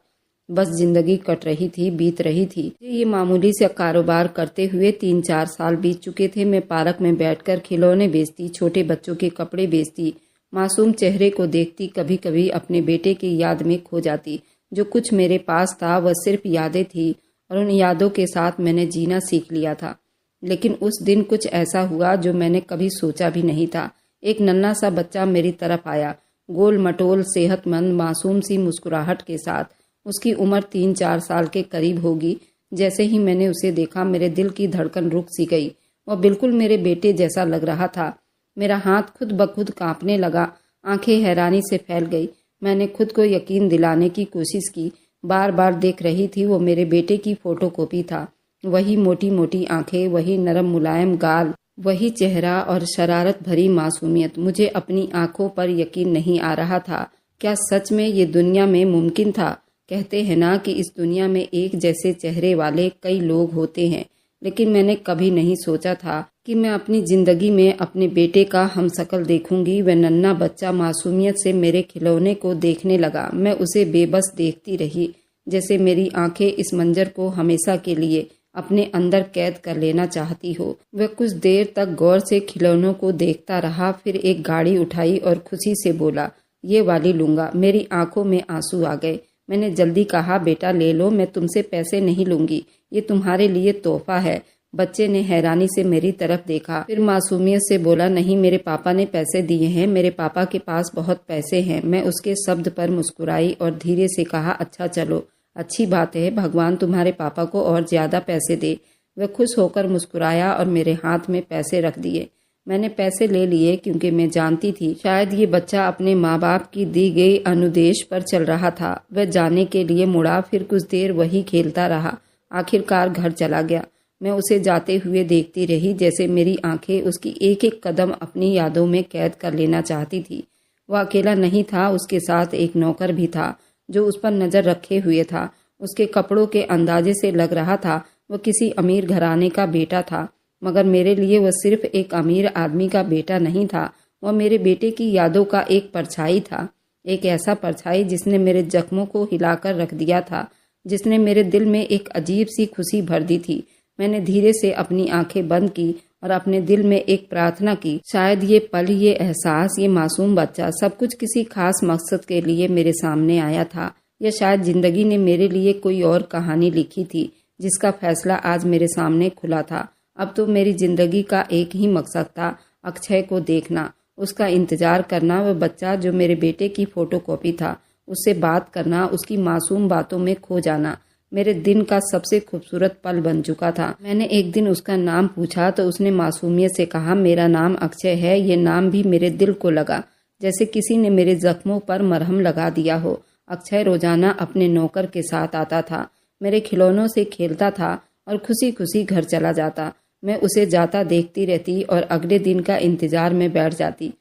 बस जिंदगी कट रही थी, बीत रही थी। ये मामूली से कारोबार करते हुए 3-4 साल बीत चुके थे। मैं पार्क में बैठकर खिलौने बेचती, छोटे बच्चों के कपड़े बेचती, मासूम चेहरे को देखती, कभी कभी अपने बेटे की याद में खो जाती। जो कुछ मेरे पास था वह सिर्फ यादें थी और उन यादों के साथ मैंने जीना सीख लिया था। लेकिन उस दिन कुछ ऐसा हुआ जो मैंने कभी सोचा भी नहीं था। एक नन्हा सा बच्चा मेरी तरफ आया, गोल मटोल, सेहतमंद, मासूम सी मुस्कुराहट के साथ। उसकी उम्र 3-4 साल के करीब होगी। जैसे ही मैंने उसे देखा, मेरे दिल की धड़कन रुक सी गई। वह बिल्कुल मेरे बेटे जैसा लग रहा था। मेरा हाथ खुद ब खुद कांपने लगा, आंखें हैरानी से फैल गई। मैंने खुद को यकीन दिलाने की कोशिश की। बार बार देख रही थी, वो मेरे बेटे की फोटोकॉपी था। वही मोटी मोटी आंखें, वही नरम मुलायम गाल, वही चेहरा और शरारत भरी मासूमियत। मुझे अपनी आंखों पर यकीन नहीं आ रहा था। क्या सच में ये दुनिया में मुमकिन था? कहते हैं ना कि इस दुनिया में एक जैसे चेहरे वाले कई लोग होते हैं, लेकिन मैंने कभी नहीं सोचा था कि मैं अपनी जिंदगी में अपने बेटे का हमशक्ल देखूंगी। वह नन्हा बच्चा मासूमियत से मेरे खिलौने को देखने लगा। मैं उसे बेबस देखती रही, जैसे मेरी आंखें इस मंजर को हमेशा के लिए अपने अंदर कैद कर लेना चाहती हो। वह कुछ देर तक गौर से खिलौनों को देखता रहा, फिर एक गाड़ी उठाई और खुशी से बोला, ये वाली लूंगा। मेरी आंखों में आंसू आ गए। मैंने जल्दी कहा, बेटा ले लो, मैं तुमसे पैसे नहीं लूंगी, ये तुम्हारे लिए तोहफा है। बच्चे ने हैरानी से मेरी तरफ देखा, फिर मासूमियत से बोला, नहीं, मेरे पापा ने पैसे दिए हैं, मेरे पापा के पास बहुत पैसे हैं। मैं उसके शब्द पर मुस्कुराई और धीरे से कहा, अच्छा चलो, अच्छी बात है, भगवान तुम्हारे पापा को और ज्यादा पैसे दे। वह खुश होकर मुस्कुराया और मेरे हाथ में पैसे रख दिए। मैंने पैसे ले लिए क्योंकि मैं जानती थी शायद ये बच्चा अपने माँ बाप की दी गई अनुदेश पर चल रहा था। वह जाने के लिए मुड़ा, फिर कुछ देर वही खेलता रहा। आखिरकार घर चला गया। मैं उसे जाते हुए देखती रही, जैसे मेरी आंखें उसकी एक एक कदम अपनी यादों में कैद कर लेना चाहती थी। वह अकेला नहीं था, उसके साथ एक नौकर भी था जो उस पर नजर रखे हुए था। उसके कपड़ों के अंदाजे से लग रहा था वह किसी अमीर घराने का बेटा था। मगर मेरे लिए वह सिर्फ एक अमीर आदमी का बेटा नहीं था, वह मेरे बेटे की यादों का एक परछाई था। एक ऐसा परछाई जिसने मेरे जख्मों को हिलाकर रख दिया था, जिसने मेरे दिल में एक अजीब सी खुशी भर दी थी। मैंने धीरे से अपनी आंखें बंद की और अपने दिल में एक प्रार्थना की। शायद ये पल, ये एहसास, ये मासूम बच्चा, सब कुछ किसी खास मकसद के लिए मेरे सामने आया था, या शायद जिंदगी ने मेरे लिए कोई और कहानी लिखी थी जिसका फैसला आज मेरे सामने खुला था। अब तो मेरी जिंदगी का एक ही मकसद था, अक्षय को देखना, उसका इंतजार करना। वह बच्चा जो मेरे बेटे की फोटोकॉपी था, उससे बात करना, उसकी मासूम बातों में खो जाना मेरे दिन का सबसे खूबसूरत पल बन चुका था। मैंने एक दिन उसका नाम पूछा तो उसने मासूमियत से कहा, मेरा नाम अक्षय है। ये नाम भी मेरे दिल को लगा, जैसे किसी ने मेरे जख्मों पर मरहम लगा दिया हो। अक्षय रोजाना अपने नौकर के साथ आता था, मेरे खिलौनों से खेलता था और खुशी खुशी घर चला जाता। मैं उसे जाता देखती रहती और अगले दिन का इंतजार में बैठ जाती।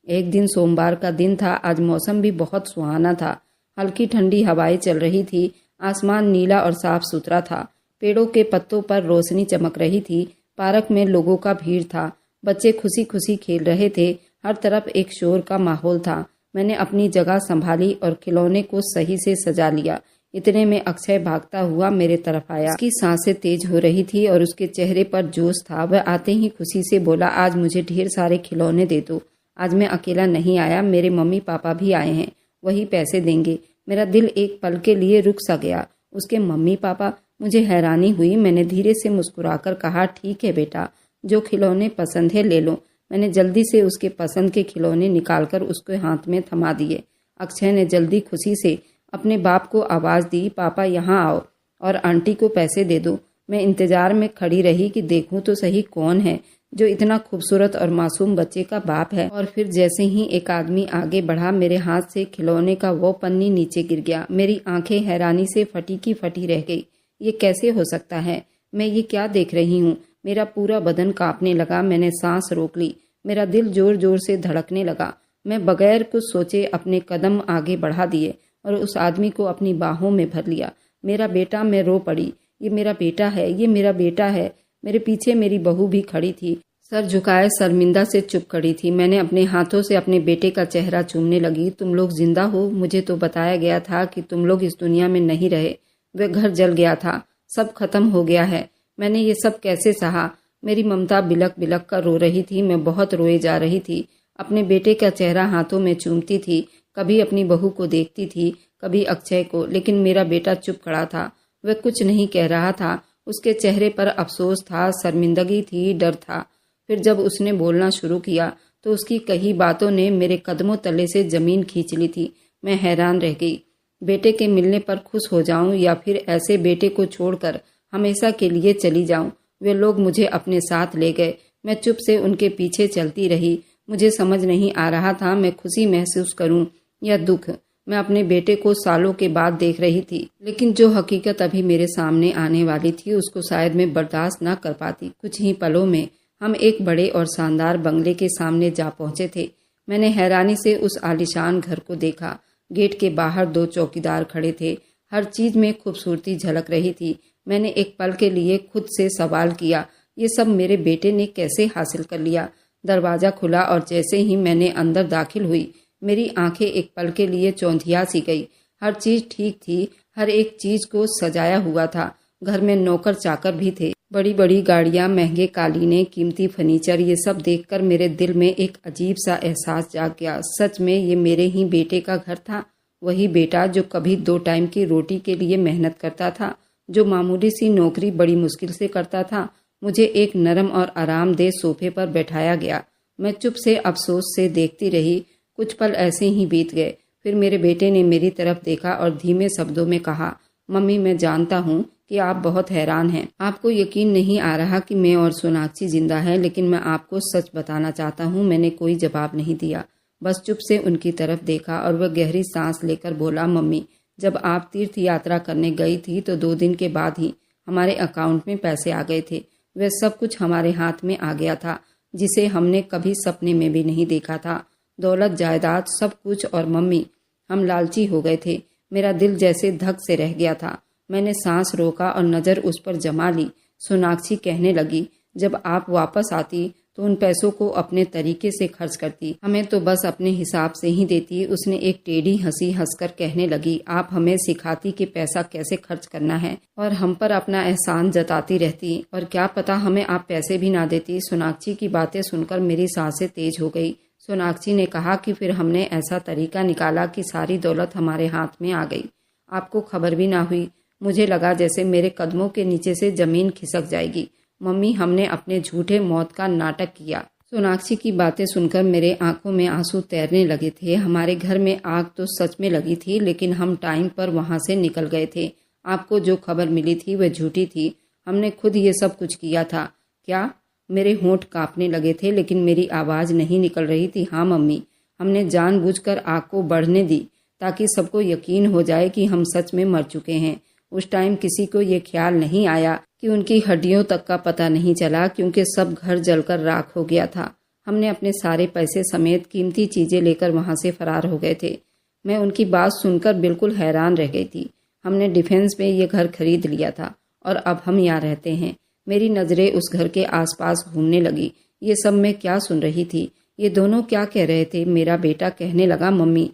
एक दिन सोमवार का दिन था। आज मौसम भी बहुत सुहाना था। हल्की ठंडी हवाएं चल रही थी। आसमान नीला और साफ सुथरा था। पेड़ों के पत्तों पर रोशनी चमक रही थी। पार्क में लोगों का भीड़ था। बच्चे खुशी खुशी खेल रहे थे। हर तरफ एक शोर का माहौल था। मैंने अपनी जगह संभाली और खिलौने को सही से सजा लिया। इतने में अक्षय भागता हुआ मेरे तरफ आया। उसकी सांसें तेज हो रही थी और उसके चेहरे पर जोश था। वह आते ही खुशी से बोला, आज मुझे ढेर सारे खिलौने दे दो। आज मैं अकेला नहीं आया, मेरे मम्मी पापा भी आए हैं, वही पैसे देंगे। मेरा दिल एक पल के लिए रुक सा गया। उसके मम्मी पापा? मुझे हैरानी हुई। मैंने धीरे से मुस्कुराकर कहा, ठीक है बेटा, जो खिलौने पसंद है ले लो। मैंने जल्दी से उसके पसंद के खिलौने निकालकर उसके हाथ में थमा दिए। अक्षय ने जल्दी खुशी से अपने बाप को आवाज़ दी, पापा यहाँ आओ और आंटी को पैसे दे दो। मैं इंतजार में खड़ी रही कि देखूं तो सही कौन है जो इतना खूबसूरत और मासूम बच्चे का बाप है। और फिर जैसे ही एक आदमी आगे बढ़ा, मेरे हाथ से खिलौने का वो पन्नी नीचे गिर गया। मेरी आंखें हैरानी से फटी की फटी रह गई। ये कैसे हो सकता है? मैं ये क्या देख रही हूँ? मेरा पूरा बदन कांपने लगा। मैंने सांस रोक ली। मेरा दिल जोर जोर से धड़कने लगा। मैं बगैर कुछ सोचे अपने कदम आगे बढ़ा दिए और उस आदमी को अपनी बाहों में भर लिया। मेरा बेटा! मैं रो पड़ी। ये मेरा बेटा है, ये मेरा बेटा है। मेरे पीछे मेरी बहू भी खड़ी थी, सर झुकाए शर्मिंदा से चुप खड़ी थी। मैंने अपने हाथों से अपने बेटे का चेहरा चूमने लगी। तुम लोग जिंदा हो? मुझे तो बताया गया था कि तुम लोग इस दुनिया में नहीं रहे। वह घर जल गया था, सब खत्म हो गया है। मैंने ये सब कैसे सहा? मेरी ममता बिलक बिलक कर रो रही थी। मैं बहुत रोए जा रही थी। अपने बेटे का चेहरा हाथों में चूमती थी। कभी अपनी बहू को देखती थी, कभी अक्षय को, लेकिन मेरा बेटा चुप खड़ा था। वह कुछ नहीं कह रहा था। उसके चेहरे पर अफसोस था, शर्मिंदगी थी, डर था। फिर जब उसने बोलना शुरू किया तो उसकी कही बातों ने मेरे कदमों तले से जमीन खींच ली थी। मैं हैरान रह गई। बेटे के मिलने पर खुश हो जाऊं या फिर ऐसे बेटे को छोड़कर हमेशा के लिए चली जाऊं। वे लोग मुझे अपने साथ ले गए। मैं चुप से उनके पीछे चलती रही। मुझे समझ नहीं आ रहा था मैं खुशी महसूस करूं या दुख। मैं अपने बेटे को सालों के बाद देख रही थी, लेकिन जो हकीकत अभी मेरे सामने आने वाली थी उसको शायद मैं बर्दाश्त न कर पाती। कुछ ही पलों में हम एक बड़े और शानदार बंगले के सामने जा पहुंचे थे। मैंने हैरानी से उस आलीशान घर को देखा। गेट के बाहर 2 चौकीदार खड़े थे। हर चीज में खूबसूरती झलक रही थी। मैंने एक पल के लिए खुद से सवाल किया, ये सब मेरे बेटे ने कैसे हासिल कर लिया? दरवाजा खुला और जैसे ही मैंने अंदर दाखिल हुई, मेरी आंखें एक पल के लिए चौंधिया सी गई। हर चीज ठीक थी, हर एक चीज को सजाया हुआ था। घर में नौकर चाकर भी थे। बड़ी बड़ी गाड़ियां, महंगे कालीने, कीमती फर्नीचर, ये सब देखकर मेरे दिल में एक अजीब सा एहसास जाग गया। सच में ये मेरे ही बेटे का घर था। वही बेटा जो कभी 2 टाइम की रोटी के लिए मेहनत करता था, जो मामूली सी नौकरी बड़ी मुश्किल से करता था। मुझे एक नरम और आरामदेह सोफे पर बैठाया गया। मैं चुप से अफसोस से देखती रही। कुछ पल ऐसे ही बीत गए। फिर मेरे बेटे ने मेरी तरफ देखा और धीमे शब्दों में कहा, मम्मी, मैं जानता हूँ कि आप बहुत हैरान हैं। आपको यकीन नहीं आ रहा कि मैं और सोनाक्षी जिंदा है, लेकिन मैं आपको सच बताना चाहता हूँ। मैंने कोई जवाब नहीं दिया, बस चुप से उनकी तरफ देखा और वह गहरी सांस लेकर बोला, मम्मी, जब आप तीर्थ यात्रा करने गई थी तो 2 दिन के बाद ही हमारे अकाउंट में पैसे आ गए थे। वह सब कुछ हमारे हाथ में आ गया था, जिसे हमने कभी सपने में भी नहीं देखा था। दौलत, जायदाद, सब कुछ। और मम्मी, हम लालची हो गए थे। मेरा दिल जैसे धक से रह गया था। मैंने सांस रोका और नजर उस पर जमा ली। सोनाक्षी कहने लगी, जब आप वापस आती तो उन पैसों को अपने तरीके से खर्च करती, हमें तो बस अपने हिसाब से ही देती। उसने एक टेढ़ी हंसी हंसकर कहने लगी, आप हमें सिखाती कि पैसा कैसे खर्च करना है और हम पर अपना एहसान जताती रहती, और क्या पता हमें आप पैसे भी ना देती। सोनाक्षी की बातें सुनकर मेरी सांसें तेज हो गई। सोनाक्षी ने कहा कि फिर हमने ऐसा तरीका निकाला कि सारी दौलत हमारे हाथ में आ गई, आपको खबर भी ना हुई। मुझे लगा जैसे मेरे कदमों के नीचे से जमीन खिसक जाएगी। मम्मी, हमने अपने झूठे मौत का नाटक किया। सोनाक्षी की बातें सुनकर मेरे आंखों में आंसू तैरने लगे थे। हमारे घर में आग तो सच में लगी थी, लेकिन हम टाइम पर वहां से निकल गए थे। आपको जो खबर मिली थी वह झूठी थी। हमने खुद ये सब कुछ किया था। क्या? मेरे होंठ कांपने लगे थे, लेकिन मेरी आवाज नहीं निकल रही थी। हाँ मम्मी, हमने जानबूझकर आग को बढ़ने दी ताकि सबको यकीन हो जाए कि हम सच में मर चुके हैं। उस टाइम किसी को ये ख्याल नहीं आया कि उनकी हड्डियों तक का पता नहीं चला, क्योंकि सब घर जलकर राख हो गया था। हमने अपने सारे पैसे समेत कीमती चीजें लेकर वहां से फरार हो गए थे। मैं उनकी बात सुनकर बिल्कुल हैरान रह गई थी। हमने डिफेंस में ये घर खरीद लिया था और अब हम यहाँ रहते हैं। मेरी नजरें उस घर के आसपास घूमने लगी। ये सब मैं क्या सुन रही थी? ये दोनों क्या कह रहे थे? मेरा बेटा कहने लगा, मम्मी,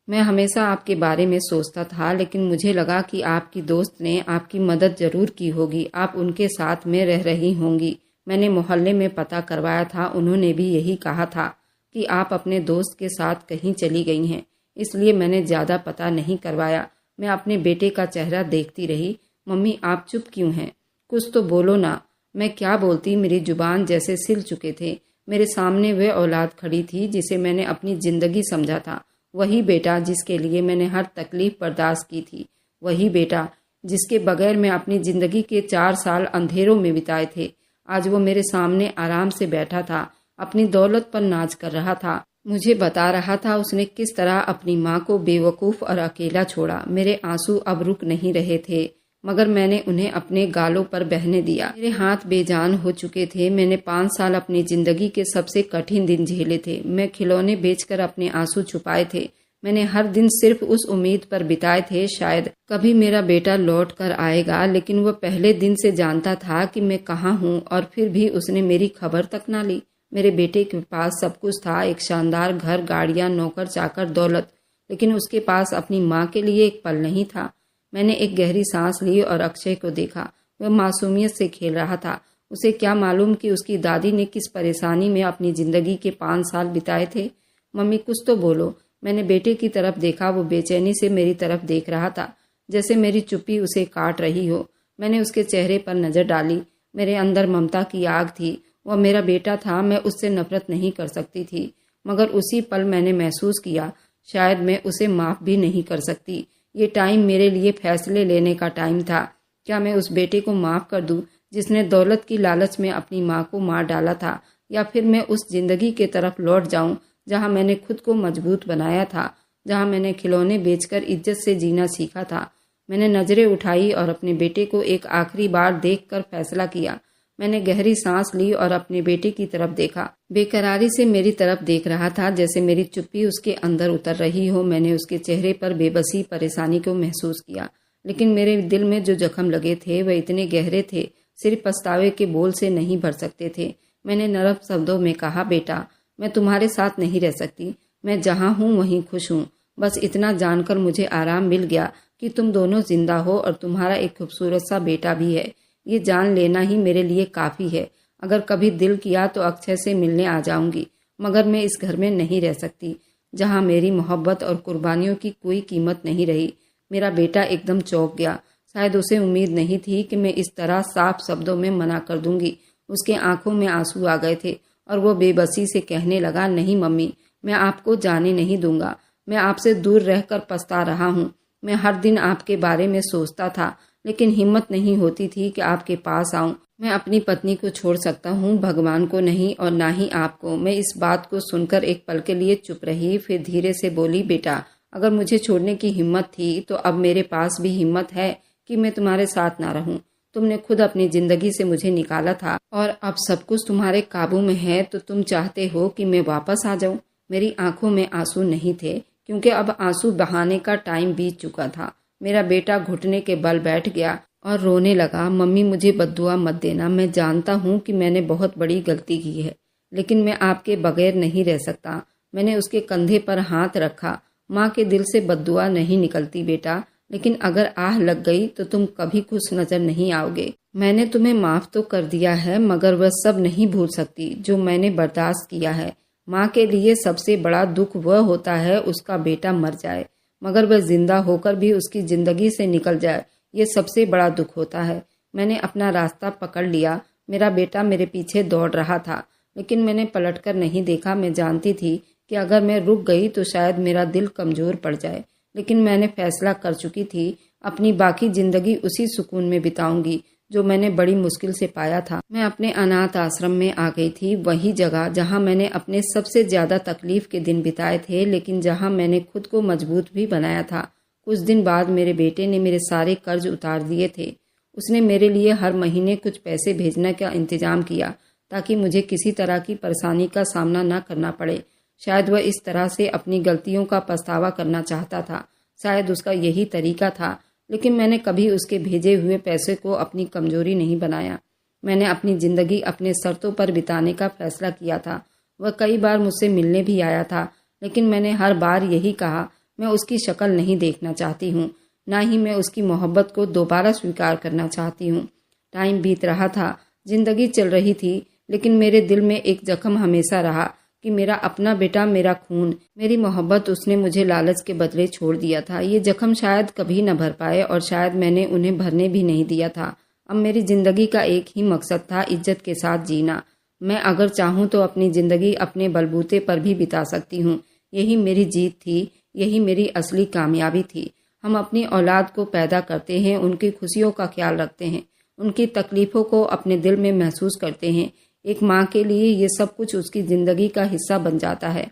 मैं हमेशा आपके बारे में सोचता था, लेकिन मुझे लगा कि आपकी दोस्त ने आपकी मदद जरूर की होगी। आप उनके साथ में रह रही होंगी। मैंने मोहल्ले में पता करवाया था, उन्होंने भी यही कहा था कि आप अपने दोस्त के साथ कहीं चली गई हैं, इसलिए मैंने ज़्यादा पता नहीं करवाया। मैं अपने बेटे का चेहरा देखती रही। मम्मी, आप चुप क्यों हैं? कुछ तो बोलो ना। मैं क्या बोलती, मेरी जुबान जैसे सिल चुके थे। मेरे सामने वह औलाद खड़ी थी जिसे मैंने अपनी जिंदगी समझा था। वही बेटा जिसके लिए मैंने हर तकलीफ बर्दाश्त की थी। वही बेटा जिसके बगैर मैं अपनी जिंदगी के 4 साल अंधेरों में बिताए थे। आज वो मेरे सामने आराम से बैठा था, अपनी दौलत पर नाज कर रहा था। मुझे बता रहा था उसने किस तरह अपनी माँ को बेवकूफ़ और अकेला छोड़ा। मेरे आंसू अब रुक नहीं रहे थे, मगर मैंने उन्हें अपने गालों पर बहने दिया। मेरे हाथ बेजान हो चुके थे। मैंने 5 साल अपनी जिंदगी के सबसे कठिन दिन झेले थे। मैं खिलौने बेचकर अपने आंसू छुपाए थे। मैंने हर दिन सिर्फ उस उम्मीद पर बिताए थे शायद कभी मेरा बेटा लौट कर आएगा, लेकिन वह पहले दिन से जानता था कि मैं कहाँ हूँ, और फिर भी उसने मेरी खबर तक ना ली। मेरे बेटे के पास सब कुछ था, एक शानदार घर, गाड़ियाँ, नौकर चाकर, दौलत, लेकिन उसके पास अपनी माँ के लिए एक पल नहीं था। मैंने एक गहरी सांस ली और अक्षय को देखा। वह मासूमियत से खेल रहा था। उसे क्या मालूम कि उसकी दादी ने किस परेशानी में अपनी जिंदगी के 5 साल बिताए थे। मम्मी, कुछ तो बोलो। मैंने बेटे की तरफ देखा। वो बेचैनी से मेरी तरफ देख रहा था, जैसे मेरी चुप्पी उसे काट रही हो। मैंने उसके चेहरे पर नजर डाली। मेरे अंदर ममता की आग थी। वह मेरा बेटा था। मैं उससे नफरत नहीं कर सकती थी, मगर उसी पल मैंने महसूस किया शायद मैं उसे माफ भी नहीं कर सकती। ये टाइम मेरे लिए फैसले लेने का टाइम था। क्या मैं उस बेटे को माफ कर दूं जिसने दौलत की लालच में अपनी माँ को मार डाला था, या फिर मैं उस जिंदगी के तरफ लौट जाऊं जहां मैंने खुद को मजबूत बनाया था, जहां मैंने खिलौने बेचकर इज्जत से जीना सीखा था। मैंने नजरें उठाई और अपने बेटे को एक आखिरी बार देखकर फैसला किया। मैंने गहरी सांस ली और अपने बेटे की तरफ देखा। बेकरारी से मेरी तरफ देख रहा था, जैसे मेरी चुप्पी उसके अंदर उतर रही हो। मैंने उसके चेहरे पर बेबसी, परेशानी को महसूस किया, लेकिन मेरे दिल में जो जख्म लगे थे वह इतने गहरे थे, सिर्फ पछतावे के बोल से नहीं भर सकते थे। मैंने नरम शब्दों में कहा, बेटा, मैं तुम्हारे साथ नहीं रह सकती। मैं जहाँ हूँ वहीं खुश हूँ। बस इतना जानकर मुझे आराम मिल गया कि तुम दोनों जिंदा हो और तुम्हारा एक खूबसूरत सा बेटा भी है। ये जान लेना ही मेरे लिए काफ़ी है। अगर कभी दिल किया तो अक्षय से मिलने आ जाऊंगी, मगर मैं इस घर में नहीं रह सकती जहाँ मेरी मोहब्बत और कुर्बानियों की कोई कीमत नहीं रही। मेरा बेटा एकदम चौंक गया। शायद उसे उम्मीद नहीं थी कि मैं इस तरह साफ शब्दों में मना कर दूंगी। उसके आंखों में आंसू आ गए थे और वो बेबसी से कहने लगा, नहीं मम्मी, मैं आपको जाने नहीं दूंगा। मैं आपसे दूर रहकर पछता रहा हूँ। मैं हर दिन आपके बारे में सोचता था, लेकिन हिम्मत नहीं होती थी कि आपके पास आऊं। मैं अपनी पत्नी को छोड़ सकता हूं, भगवान को नहीं, और ना ही आपको। मैं इस बात को सुनकर एक पल के लिए चुप रही, फिर धीरे से बोली, बेटा, अगर मुझे छोड़ने की हिम्मत थी तो अब मेरे पास भी हिम्मत है कि मैं तुम्हारे साथ ना रहूं। तुमने खुद अपनी जिंदगी से मुझे निकाला था और अब सब कुछ तुम्हारे काबू में है, तो तुम चाहते हो कि मैं वापस आ जाऊं। मेरी आंखों में आंसू नहीं थे, क्योंकि अब आंसू बहाने का टाइम बीत चुका था। मेरा बेटा घुटने के बल बैठ गया और रोने लगा। मम्मी, मुझे बद्दुआ मत देना। मैं जानता हूँ कि मैंने बहुत बड़ी गलती की है, लेकिन मैं आपके बगैर नहीं रह सकता। मैंने उसके कंधे पर हाथ रखा। माँ के दिल से बद्दुआ नहीं निकलती बेटा, लेकिन अगर आह लग गई तो तुम कभी खुश नजर नहीं आओगे। मैंने तुम्हें माफ तो कर दिया है, मगर वह सब नहीं भूल सकती जो मैंने बर्दाश्त किया है। माँ के लिए सबसे बड़ा दुख वह होता है उसका बेटा मर जाए, मगर वह जिंदा होकर भी उसकी जिंदगी से निकल जाए, ये सबसे बड़ा दुख होता है। मैंने अपना रास्ता पकड़ लिया। मेरा बेटा मेरे पीछे दौड़ रहा था, लेकिन मैंने पलटकर नहीं देखा। मैं जानती थी कि अगर मैं रुक गई तो शायद मेरा दिल कमजोर पड़ जाए, लेकिन मैंने फैसला कर चुकी थी अपनी बाकी जिंदगी उसी सुकून में बिताऊंगी जो मैंने बड़ी मुश्किल से पाया था। मैं अपने अनाथ आश्रम में आ गई थी, वही जगह जहां मैंने अपने सबसे ज्यादा तकलीफ के दिन बिताए थे, लेकिन जहां मैंने खुद को मजबूत भी बनाया था। कुछ दिन बाद मेरे बेटे ने मेरे सारे कर्ज उतार दिए थे। उसने मेरे लिए हर महीने कुछ पैसे भेजने का इंतजाम किया ताकि मुझे किसी तरह की परेशानी का सामना न करना पड़े। शायद वह इस तरह से अपनी गलतियों का पछतावा करना चाहता था, शायद उसका यही तरीका था, लेकिन मैंने कभी उसके भेजे हुए पैसे को अपनी कमजोरी नहीं बनाया। मैंने अपनी जिंदगी अपने शर्तों पर बिताने का फैसला किया था। वह कई बार मुझसे मिलने भी आया था, लेकिन मैंने हर बार यही कहा, मैं उसकी शक्ल नहीं देखना चाहती हूँ, ना ही मैं उसकी मोहब्बत को दोबारा स्वीकार करना चाहती हूँ। टाइम बीत रहा था, जिंदगी चल रही थी, लेकिन मेरे दिल में एक जख्म हमेशा रहा कि मेरा अपना बेटा, मेरा खून, मेरी मोहब्बत उसने मुझे लालच के बदले छोड़ दिया था। ये जख्म शायद कभी न भर पाए और शायद मैंने उन्हें भरने भी नहीं दिया था। अब मेरी जिंदगी का एक ही मकसद था, इज्जत के साथ जीना। मैं अगर चाहूँ तो अपनी जिंदगी अपने बलबूते पर भी बिता सकती हूँ। यही मेरी जीत थी, यही मेरी असली कामयाबी थी। हम अपनी औलाद को पैदा करते हैं, उनकी खुशियों का ख्याल रखते हैं, उनकी तकलीफों को अपने दिल में महसूस करते हैं। एक माँ के लिए ये सब कुछ उसकी जिंदगी का हिस्सा बन जाता है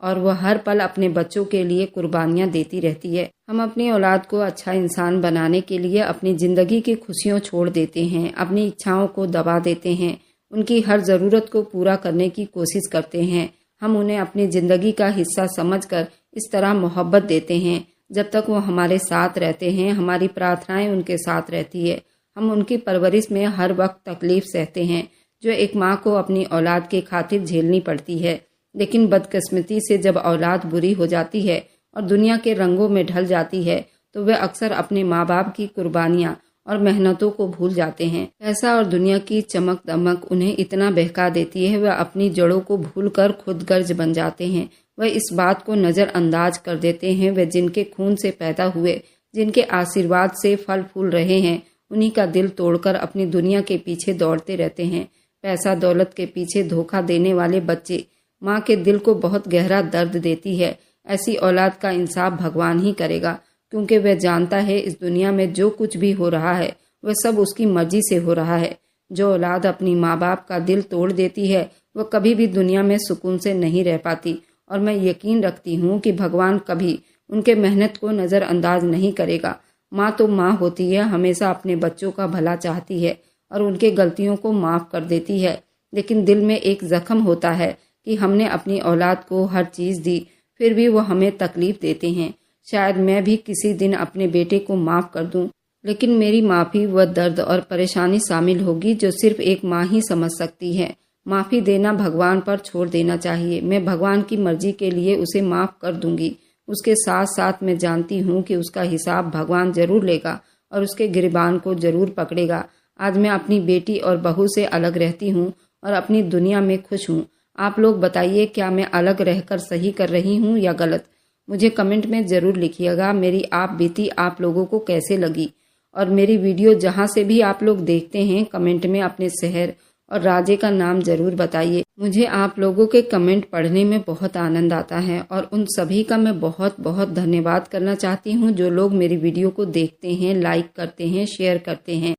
और वह हर पल अपने बच्चों के लिए कुर्बानियाँ देती रहती है। हम अपनी औलाद को अच्छा इंसान बनाने के लिए अपनी जिंदगी की खुशियों छोड़ देते हैं, अपनी इच्छाओं को दबा देते हैं, उनकी हर ज़रूरत को पूरा करने की कोशिश करते हैं। हम उन्हें अपनी ज़िंदगी का हिस्सा समझकर इस तरह मोहब्बत देते हैं। जब तक वो हमारे साथ रहते हैं, हमारी प्रार्थनाएं उनके साथ रहती है। हम उनकी परवरिश में हर वक्त तकलीफ सहते हैं, जो एक माँ को अपनी औलाद के खातिर झेलनी पड़ती है। लेकिन बदकिस्मती से जब औलाद बुरी हो जाती है और दुनिया के रंगों में ढल जाती है, तो वे अक्सर अपने माँ बाप की कुर्बानियाँ और मेहनतों को भूल जाते हैं। पैसा और दुनिया की चमक दमक उन्हें इतना बहका देती है, वह अपनी जड़ों को भूलकर खुद गर्ज बन जाते हैं। वह इस बात को नज़रअंदाज कर देते हैं, वह जिनके खून से पैदा हुए, जिनके आशीर्वाद से फल फूल रहे हैं, उन्हीं का दिल तोड़कर अपनी दुनिया के पीछे दौड़ते रहते हैं। पैसा दौलत के पीछे धोखा देने वाले बच्चे माँ के दिल को बहुत गहरा दर्द देती है। ऐसी औलाद का इंसाफ भगवान ही करेगा, क्योंकि वह जानता है इस दुनिया में जो कुछ भी हो रहा है वह सब उसकी मर्जी से हो रहा है। जो औलाद अपनी माँ बाप का दिल तोड़ देती है वह कभी भी दुनिया में सुकून से नहीं रह पाती, और मैं यकीन रखती हूँ कि भगवान कभी उनके मेहनत को नज़रअंदाज नहीं करेगा। माँ तो माँ होती है, हमेशा अपने बच्चों का भला चाहती है और उनके गलतियों को माफ़ कर देती है, लेकिन दिल में एक जख्म होता है कि हमने अपनी औलाद को हर चीज़ दी, फिर भी वो हमें तकलीफ देते हैं। शायद मैं भी किसी दिन अपने बेटे को माफ़ कर दूं, लेकिन मेरी माफ़ी वह दर्द और परेशानी शामिल होगी जो सिर्फ एक माँ ही समझ सकती है। माफ़ी देना भगवान पर छोड़ देना चाहिए। मैं भगवान की मर्जी के लिए उसे माफ़ कर दूंगी। उसके साथ साथ मैं जानती हूँ कि उसका हिसाब भगवान जरूर लेगा और उसके गिरबान को जरूर पकड़ेगा। आज मैं अपनी बेटी और बहू से अलग रहती हूँ और अपनी दुनिया में खुश हूँ। आप लोग बताइए, क्या मैं अलग रहकर सही कर रही हूँ या गलत? मुझे कमेंट में ज़रूर लिखिएगा मेरी आप बीती आप लोगों को कैसे लगी। और मेरी वीडियो जहाँ से भी आप लोग देखते हैं, कमेंट में अपने शहर और राज्य का नाम ज़रूर बताइए। मुझे आप लोगों के कमेंट पढ़ने में बहुत आनंद आता है और उन सभी का मैं बहुत बहुत धन्यवाद करना चाहती हूँ जो लोग मेरी वीडियो को देखते हैं, लाइक करते हैं, शेयर करते हैं।